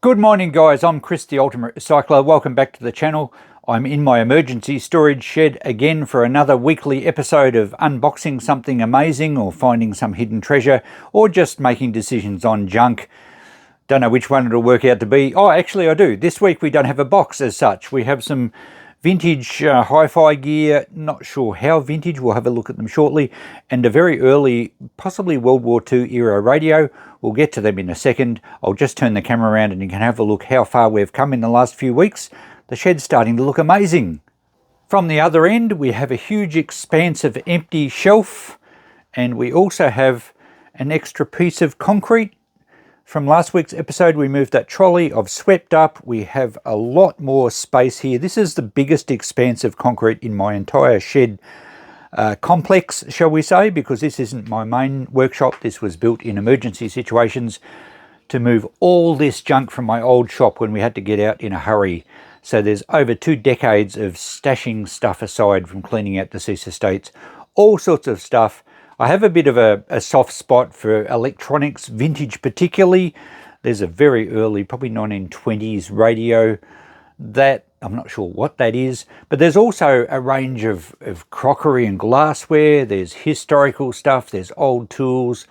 Good morning guys, I'm Chris the Ultimate Recycler. Welcome back to the channel. I'm in my emergency storage shed again for another weekly episode of unboxing something amazing or finding some hidden treasure or just making decisions on junk. Don't know which one it'll work out to be. Oh, actually I do. This week we don't have a box as such. We have some vintage hi-fi gear, not sure how vintage, we'll have a look at them shortly, and a very early, possibly World War II era radio. We'll get to them in a second. I'll just turn the camera around and you can have a look how far we've come in the last few weeks. The shed's starting to look amazing. From the other end, we have a huge expanse of empty shelf, and we also have an extra piece of concrete. From last week's episode, we moved that trolley. I've swept up. We have a lot more space here. This is the biggest expanse of concrete in my entire shed complex, shall we say, because this isn't my main workshop. This was built in emergency situations to move all this junk from my old shop when we had to get out in a hurry. So there's over 2 decades of stashing stuff aside from cleaning out deceased estates, all sorts of stuff. I have a bit of a soft spot for electronics, vintage particularly. There's a very early, probably 1920s radio that, I'm not sure what that is, but there's also a range of crockery and glassware. There's historical stuff, there's old tools.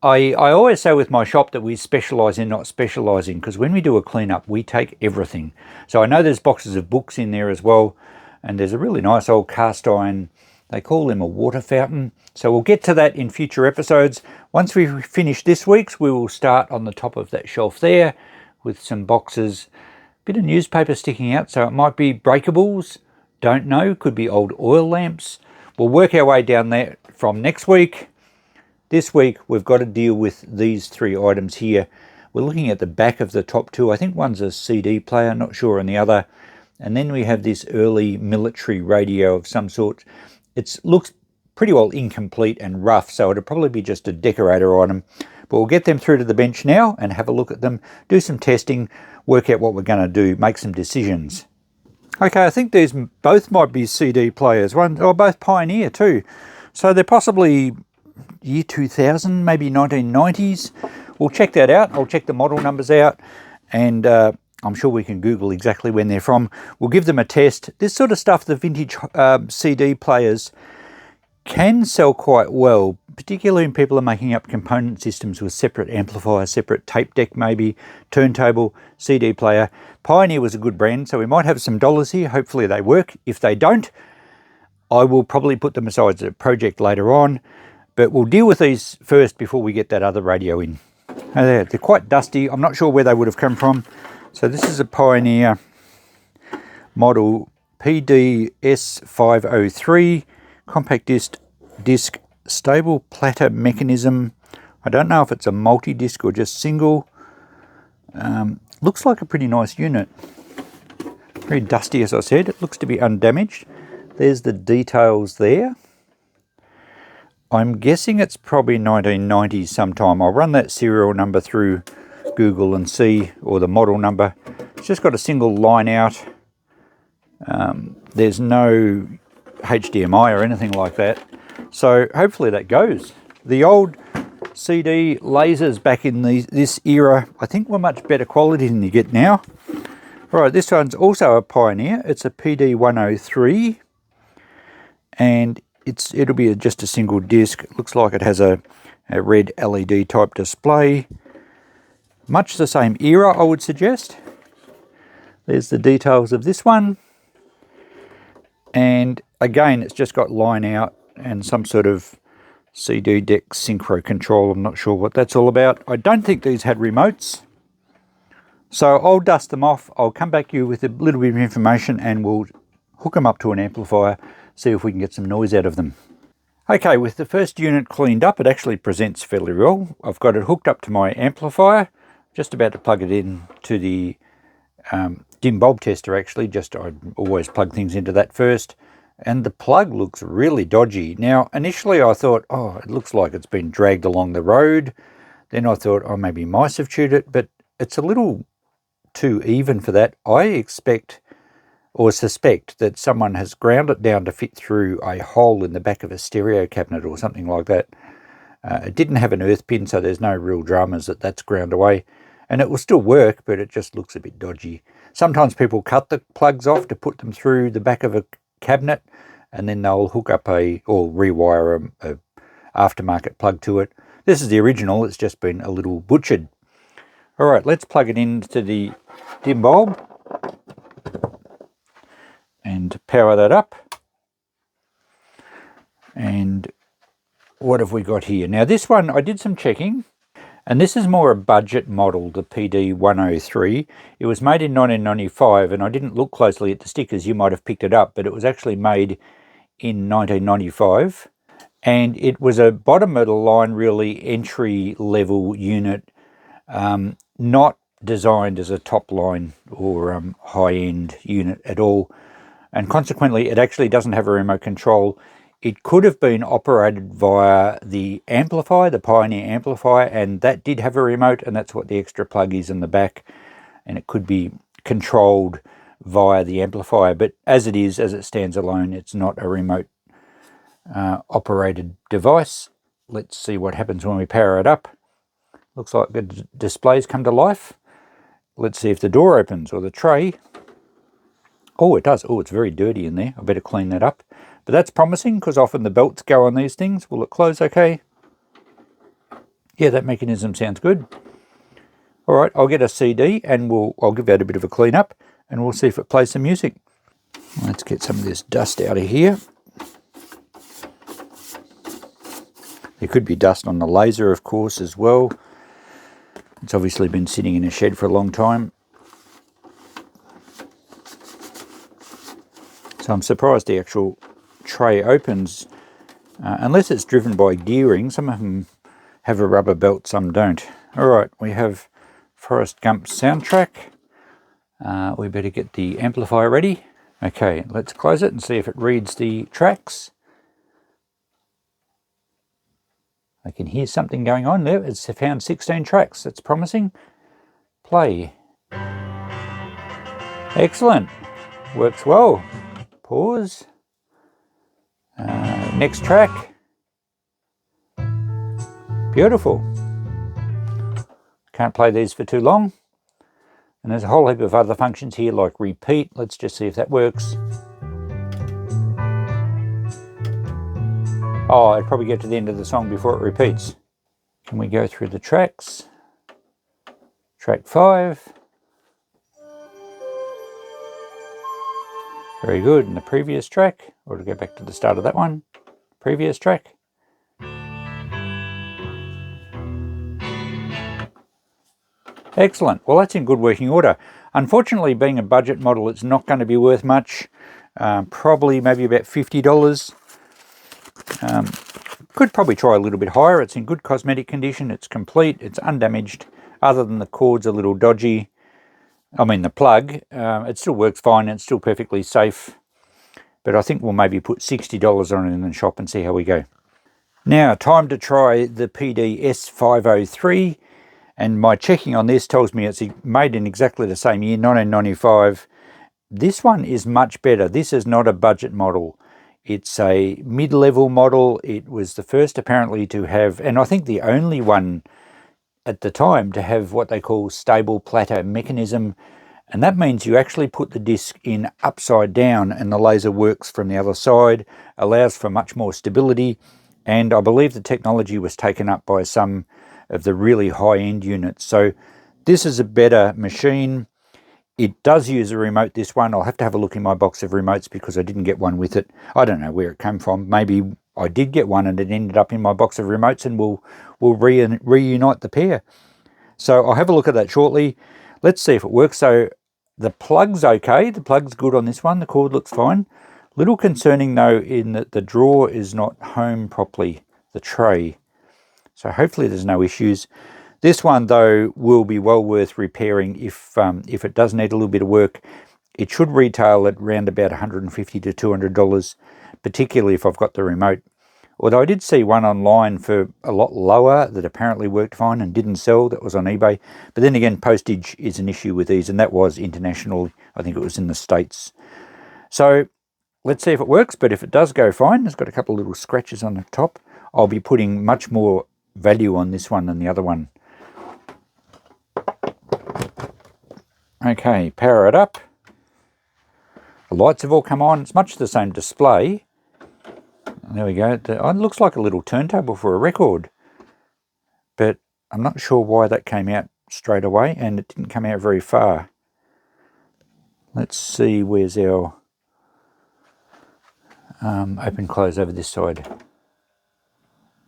I always say with my shop that we specialise in not specialising, because when we do a cleanup, we take everything. So I know there's boxes of books in there as well, and there's a really nice old cast iron, they call them a water fountain. So we'll get to that in future episodes. Once we finish this week's, we will start on the top of that shelf there with some boxes. Bit of newspaper sticking out, so it might be breakables. Don't know, could be old oil lamps. We'll work our way down there from next week. This week, we've got to deal with these 3 items here. We're looking at the back of the top 2. I think one's a CD player, not sure on the other. And then we have this early military radio of some sort. It looks pretty well incomplete and rough, so it'll probably be just a decorator item. But we'll get them through to the bench now and have a look at them, do some testing, work out what we're going to do, make some decisions. Okay, I think these both might be CD players, or both Pioneer too. So they're possibly year 2000, maybe 1990s. We'll check that out. I'll check the model numbers out, and I'm sure we can Google exactly when they're from. We'll give them a test. This sort of stuff, the vintage CD players, can sell quite well, particularly when people are making up component systems with separate amplifier, separate tape deck maybe, turntable, CD player. Pioneer was a good brand, so we might have some dollars here. Hopefully they work. If they don't, I will probably put them aside as a project later on, but we'll deal with these first before we get that other radio in. They're quite dusty. I'm not sure where they would have come from. So this is a Pioneer model PDS503 compact disc stable platter mechanism. I don't know if it's a multi-disc or just single. Looks like a pretty nice unit. Very dusty, as I said. It looks to be undamaged. There's the details there. I'm guessing it's probably 1990s sometime. I'll run that serial number through Google and see, or the model number. It's just got a single line out. There's no HDMI or anything like that, so hopefully that goes. The old CD lasers back in this era, I think, were much better quality than you get now. Right, this one's also a Pioneer. It's a PD103, and it'll be just a single disc. It looks like it has a red LED type display. Much the same era, I would suggest. There's the details of this one. And again, it's just got line out and some sort of CD deck synchro control. I'm not sure what that's all about. I don't think these had remotes. So I'll dust them off. I'll come back to you with a little bit of information and we'll hook them up to an amplifier, see if we can get some noise out of them. Okay, with the first unit cleaned up, it actually presents fairly well. I've got it hooked up to my amplifier. Just about to plug it in to the dim bulb tester actually. I always plug things into that first. And the plug looks really dodgy. Now, initially I thought, oh, it looks like it's been dragged along the road. Then I thought, oh, maybe mice have chewed it, but it's a little too even for that. I expect or suspect that someone has ground it down to fit through a hole in the back of a stereo cabinet or something like that. It didn't have an earth pin, so there's no real dramas that's ground away. and it will still work, but it just looks a bit dodgy. Sometimes people cut the plugs off to put them through the back of a cabinet, and then they'll hook up or rewire a aftermarket plug to it. This is the original, it's just been a little butchered. All right, let's plug it into the dim bulb and power that up. And what have we got here? Now this one, I did some checking, and this is more a budget model, the PD103. It was made in 1995, and I didn't look closely at the stickers, you might have picked it up, but it was actually made in 1995. And it was a bottom of the line, really entry level unit, not designed as a top line or high end unit at all. And consequently, it actually doesn't have a remote control. It could have been operated via the amplifier, the Pioneer amplifier, and that did have a remote, and that's what the extra plug is in the back. And it could be controlled via the amplifier, but as it stands alone, it's not a remote operated device. Let's see what happens when we power it up. Looks like the displays come to life. Let's see if the door opens or the tray. Oh, it does. Oh, it's very dirty in there. I better clean that up. But that's promising, because often the belts go on these things. Will it close okay? Yeah, that mechanism sounds good. All right, I'll get a CD and I'll give that a bit of a clean up, and we'll see if it plays some music. Let's get some of this dust out of here. There could be dust on the laser, of course, as well. It's obviously been sitting in a shed for a long time. So I'm surprised the actual tray opens, unless it's driven by gearing. Some of them have a rubber belt, some don't. All right, we have Forrest Gump soundtrack. We better get the amplifier ready. Okay, let's close it and see if it reads the tracks. I can hear something going on there. It's found 16 tracks. That's promising. Play. Excellent. Works well. Pause. Next track. Beautiful. Can't play these for too long. And there's a whole heap of other functions here, like repeat. Let's just see if that works. Oh, I'd probably get to the end of the song before it repeats. Can we go through the tracks? Track 5. Very good. And the previous track, or to go back to the start of that one, previous track. Excellent. Well, that's in good working order. Unfortunately, being a budget model, it's not going to be worth much. Probably maybe about $50. Could probably try a little bit higher. It's in good cosmetic condition. It's complete. It's undamaged. Other than the cord's a little dodgy. I mean the plug. It still works fine. It's still perfectly safe. But I think we'll maybe put $60 on it in the shop and see how we go. Now, time to try the PD-S503. And my checking on this tells me it's made in exactly the same year, 1995. This one is much better. This is not a budget model. It's a mid-level model. It was the first apparently to have, and I think the only one at the time to have what they call stable platter mechanism. And that means you actually put the disc in upside down and the laser works from the other side, allows for much more stability. And I believe the technology was taken up by some of the really high-end units. So this is a better machine. It does use a remote, this one. I'll have to have a look in my box of remotes because I didn't get one with it. I don't know where it came from. Maybe I did get one and it ended up in my box of remotes, and we'll reunite the pair. So I'll have a look at that shortly. Let's see if it works. So the plug's okay. The plug's good on this one. The cord looks fine. Little concerning though in that the drawer is not home properly, the tray. So hopefully there's no issues. This one though will be well worth repairing if it does need a little bit of work. It should retail at around about $150 to $200, particularly if I've got the remote. Although I did see one online for a lot lower that apparently worked fine and didn't sell. That was on eBay. But then again, postage is an issue with these, and that was international. I think it was in the States. So let's see if it works. But if it does go fine, it's got a couple of little scratches on the top. I'll be putting much more value on this one than the other one. Okay, power it up. The lights have all come on. It's much the same display. There we go. It looks like a little turntable for a record, but I'm not sure why that came out straight away, and it didn't come out very far. Let's see, where's our open close over this side.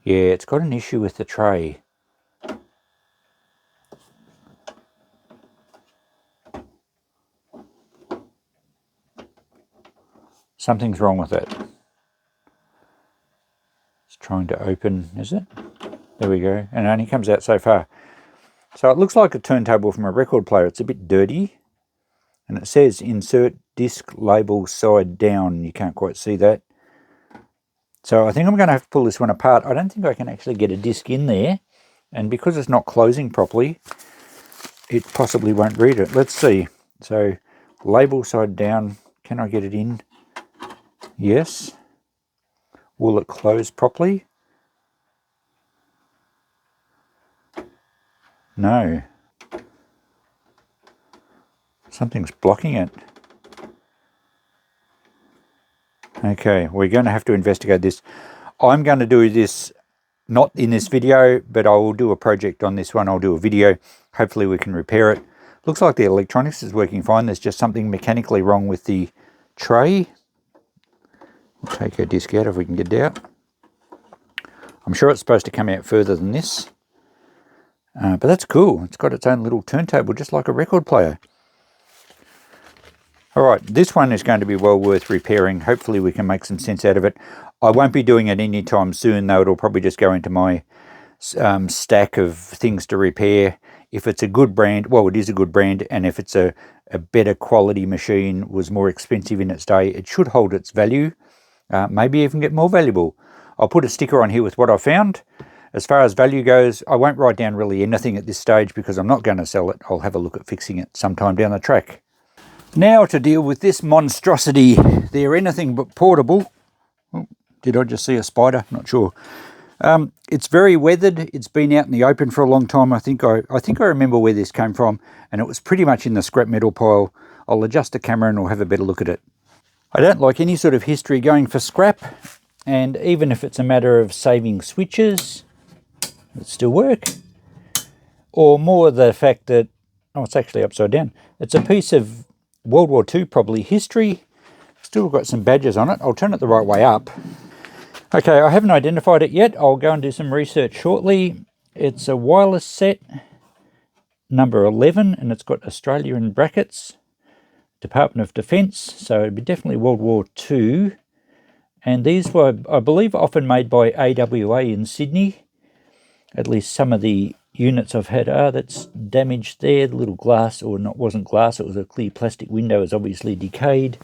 Yeah, it's got an issue with the tray. Something's wrong with it. It's trying to open, is it? There we go, and it only comes out so far. So it looks like a turntable from a record player. It's a bit dirty, and it says insert disc label side down. You can't quite see that. So I think I'm going to have to pull this one apart. I don't think I can actually get a disc in there, and because it's not closing properly, it possibly won't read it. Let's see. So label side down, can I get it in? Yes. Will it close properly? No. Something's blocking it. Okay, we're going to have to investigate this. I'm going to do this not in this video, but I will do a project on this one. I'll do a video. Hopefully we can repair it. Looks like the electronics is working fine. There's just something mechanically wrong with the tray. We'll take our disc out if we can get it out. I'm sure it's supposed to come out further than this. But that's cool. It's got its own little turntable, just like a record player. Alright, this one is going to be well worth repairing. Hopefully we can make some sense out of it. I won't be doing it anytime soon, though. It'll probably just go into my stack of things to repair. If it's a good brand, well, it is a good brand, and if it's a better quality machine, was more expensive in its day, it should hold its value, maybe even get more valuable. I'll put a sticker on here with what I found. As far as value goes, I won't write down really anything at this stage because I'm not going to sell it. I'll have a look at fixing it sometime down the track. Now to deal with this monstrosity. They're anything but portable. Oh, did I just see a spider? Not sure. It's very weathered. It's been out in the open for a long time. I think I remember where this came from, and it was pretty much in the scrap metal pile. I'll adjust the camera and we'll have a better look at it. I don't like any sort of history going for scrap, and even if it's a matter of saving switches, it still work. Or more the fact that, oh, it's actually upside down. It's a piece of World War II, probably history. Still got some badges on it. I'll turn it the right way up. Okay, I haven't identified it yet. I'll go and do some research shortly. It's a wireless set, number 11, and it's got Australia in brackets, Department of Defence, so it'd be definitely World War II. And these were, I believe, often made by AWA in Sydney. At least some of the units I've had are. That's damaged there. The little glass, or not, wasn't glass, it was a clear plastic window, is obviously decayed.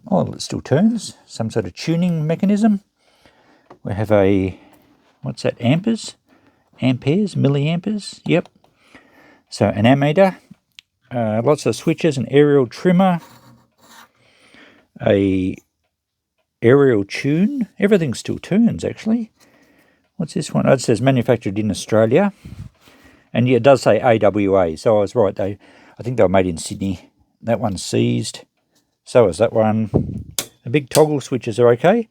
Oh, it still turns. Some sort of tuning mechanism. We have a, what's that, amperes? Amperes, milliamperes, yep. So an ammeter, lots of switches, an aerial trimmer, a aerial tune. Everything still turns, actually. What's this one? Oh, it says manufactured in Australia. And yeah, it does say AWA, so I was right. I think they were made in Sydney. That one's seized. So is that one. The big toggle switches are okay.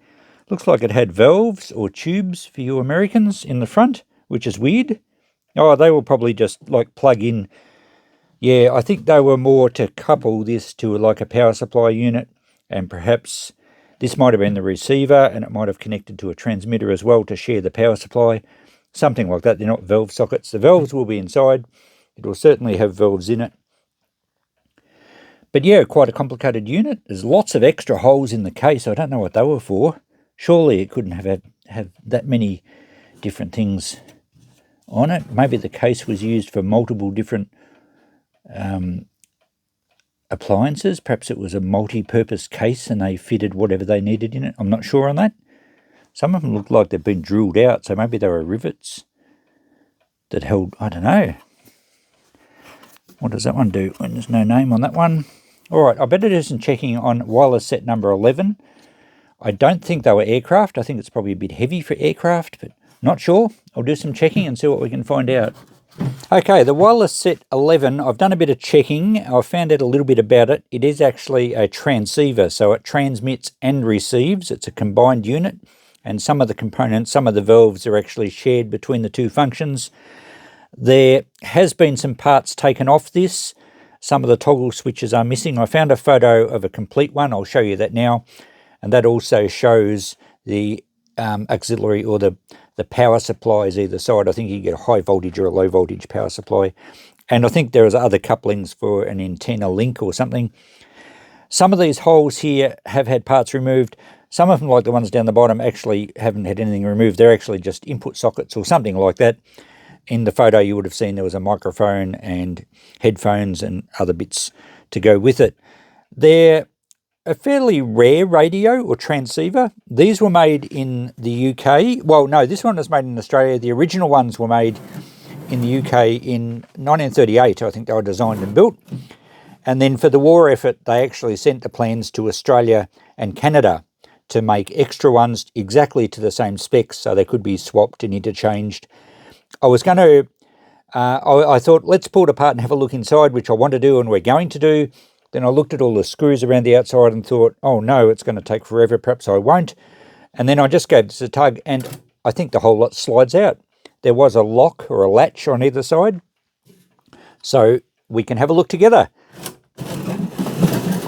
Looks like it had valves or tubes for you Americans in the front, which is weird. Oh, they will probably just like plug in. Yeah, I think they were more to couple this to like a power supply unit, and perhaps this might have been the receiver, and it might have connected to a transmitter as well to share the power supply. Something like that. They're not valve sockets. The valves will be inside. It will certainly have valves in it. But yeah, quite a complicated unit. There's lots of extra holes in the case. I don't know what they were for. Surely it couldn't have that many different things on it. Maybe the case was used for multiple different appliances. Perhaps it was a multi-purpose case and they fitted whatever they needed in it. I'm not sure on that. Some of them look like they've been drilled out, so maybe they were rivets that held, I don't know. What does that one do? When there's no name on that one. All right, I better do some checking on wireless set number 11. I don't think they were aircraft. I think it's probably a bit heavy for aircraft, but not sure. I'll do some checking and see what we can find out. Okay, the wireless set 11, I've done a bit of checking. I've found out a little bit about it. It is actually a transceiver, so it transmits and receives. It's a combined unit, and some of the components, some of the valves are actually shared between the two functions. There has been some parts taken off this. Some of the toggle switches are missing. I found a photo of a complete one. I'll show you that now. And that also shows the auxiliary or the power supplies either side. I think you get a high voltage or a low voltage power supply. And I think there is other couplings for an antenna link or something. Some of these holes here have had parts removed. Some of them, like the ones down the bottom, actually haven't had anything removed. They're actually just input sockets or something like that. In the photo you would have seen there was a microphone and headphones and other bits to go with it. They're a fairly rare radio or transceiver. These were made in the UK. Well, no, this one was made in Australia. The original ones were made in the UK in 1938. I think they were designed and built. And then for the war effort, they actually sent the plans to Australia and Canada to make extra ones exactly to the same specs so they could be swapped and interchanged. I was going to, I thought, let's pull it apart and have a look inside, which I want to do and we're going to do. Then I looked at all the screws around the outside and thought, oh no, it's going to take forever, perhaps I won't. And then I just gave this a tug and I think the whole lot slides out. There was a lock or a latch on either side. So we can have a look together.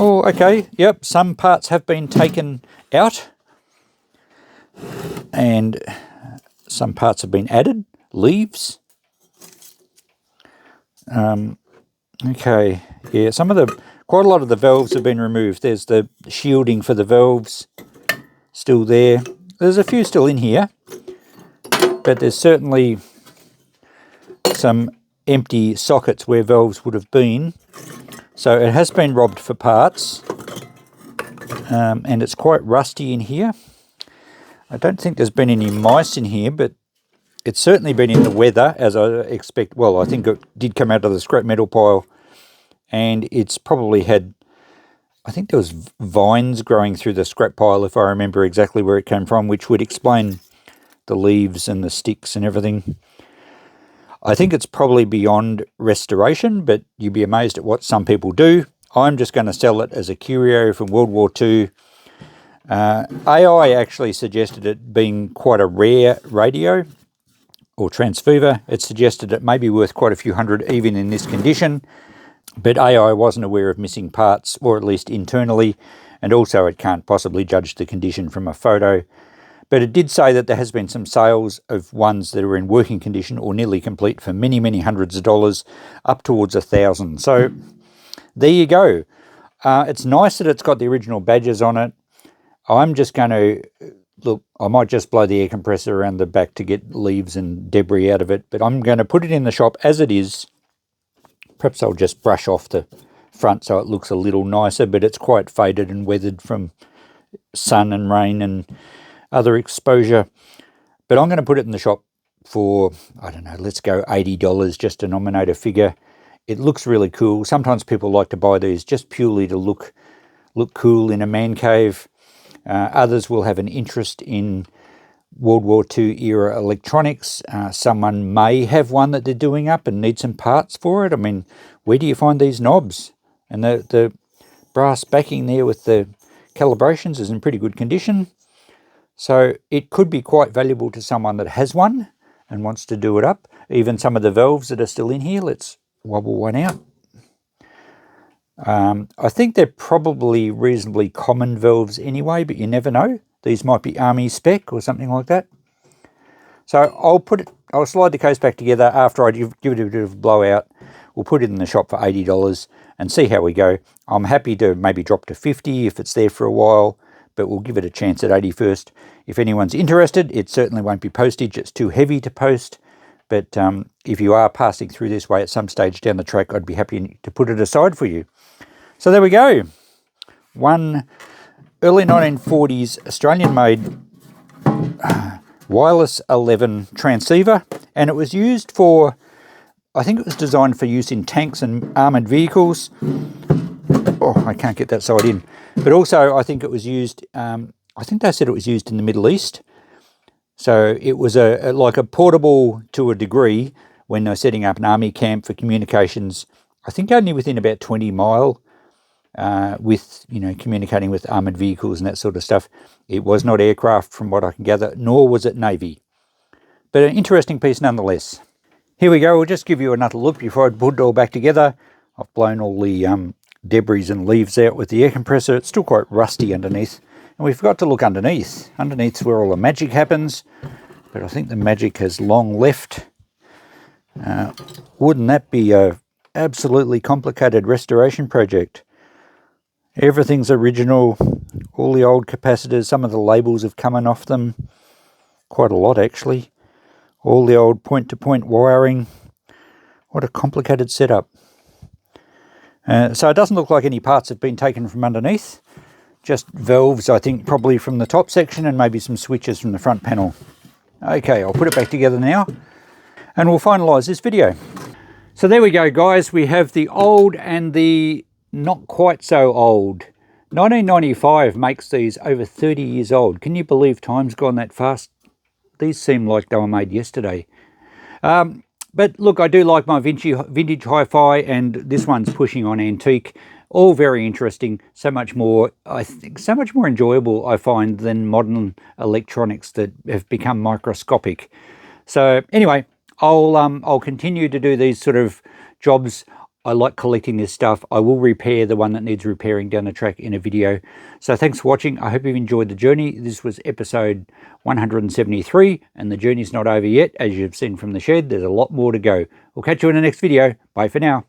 Oh, okay, yep, some parts have been taken out and some parts have been added. Leaves. Okay, yeah, quite a lot of the valves have been removed. There's the shielding for the valves still there. There's a few still in here, but there's certainly some empty sockets where valves would have been. So it has been robbed for parts, and it's quite rusty in here. I don't think there's been any mice in here, but it's certainly been in the weather, as I expect. Well, I think it did come out of the scrap metal pile, and it's probably had, I think there was vines growing through the scrap pile, if I remember exactly where it came from, which would explain the leaves and the sticks and everything. I think it's probably beyond restoration, but you'd be amazed at what some people do. I'm just going to sell it as a curio from World War II. AI actually suggested it being quite a rare radio or transceiver. It suggested it may be worth quite a few hundred even in this condition, but AI wasn't aware of missing parts, or at least internally, and also it can't possibly judge the condition from a photo. But it did say that there has been some sales of ones that are in working condition or nearly complete for many, many hundreds of dollars, up towards $1,000. So there you go. It's nice that it's got the original badges on it. I'm just going to, look, I might just blow the air compressor around the back to get leaves and debris out of it, but I'm going to put it in the shop as it is. Perhaps I'll just brush off the front so it looks a little nicer, but it's quite faded and weathered from sun and rain and other exposure. But I'm going to put it in the shop for, I don't know, let's go $80 just to nominate a figure. It looks really cool. Sometimes people like to buy these just purely to look cool in a man cave. Others will have an interest in World War II era electronics. Someone may have one that they're doing up and need some parts for it. I mean, where do you find these knobs? And the brass backing there with the calibrations is in pretty good condition. So it could be quite valuable to someone that has one and wants to do it up. Even some of the valves that are still in here, let's wobble one out. I think they're probably reasonably common valves anyway, but you never know. These might be Army spec or something like that. So I'll slide the case back together after I give it a bit of a blowout. We'll put it in the shop for $80 and see how we go. I'm happy to maybe drop to $50 if it's there for a while, but we'll give it a chance at $80 first. If anyone's interested, it certainly won't be postage. It's too heavy to post. But if you are passing through this way at some stage down the track, I'd be happy to put it aside for you. So there we go. One early 1940s Australian-made wireless 11 transceiver, and it was used for, I think it was designed for use in tanks and armoured vehicles. Oh, I can't get that side in. But also I think it was used, I think they said it was used in the Middle East. So it was like a portable, to a degree, when they're setting up an army camp for communications. I think only within about 20 mile with, communicating with armoured vehicles and that sort of stuff. It was not aircraft from what I can gather, nor was it Navy. But an interesting piece nonetheless. Here we go, we'll just give you another look before I put it all back together. I've blown all the debris and leaves out with the air compressor. It's still quite rusty underneath. And we forgot to look underneath. Underneath's where all the magic happens. But I think the magic has long left. Wouldn't that be a absolutely complicated restoration project? Everything's original. All the old capacitors, some of the labels have come off them. Quite a lot actually. All the old point-to-point wiring. What a complicated setup. So it doesn't look like any parts have been taken from underneath. Just valves, I think, probably from the top section, and maybe some switches from the front panel. Okay, I'll put it back together now, and we'll finalise this video. So there we go, guys. We have the old and the not quite so old. 1995 makes these over 30 years old. Can you believe time's gone that fast? These seem like they were made yesterday. But look, I do like my vintage hi-fi, and this one's pushing on antique. All very interesting. So much more, I think, so much more enjoyable, I find, than modern electronics that have become microscopic. So anyway, I'll continue to do these sort of jobs. I like collecting this stuff. I will repair the one that needs repairing down the track in a video. So thanks for watching. I hope you've enjoyed the journey. This was episode 173, and the journey's not over yet. As you've seen from the shed, there's a lot more to go. We'll catch you in the next video. Bye for now.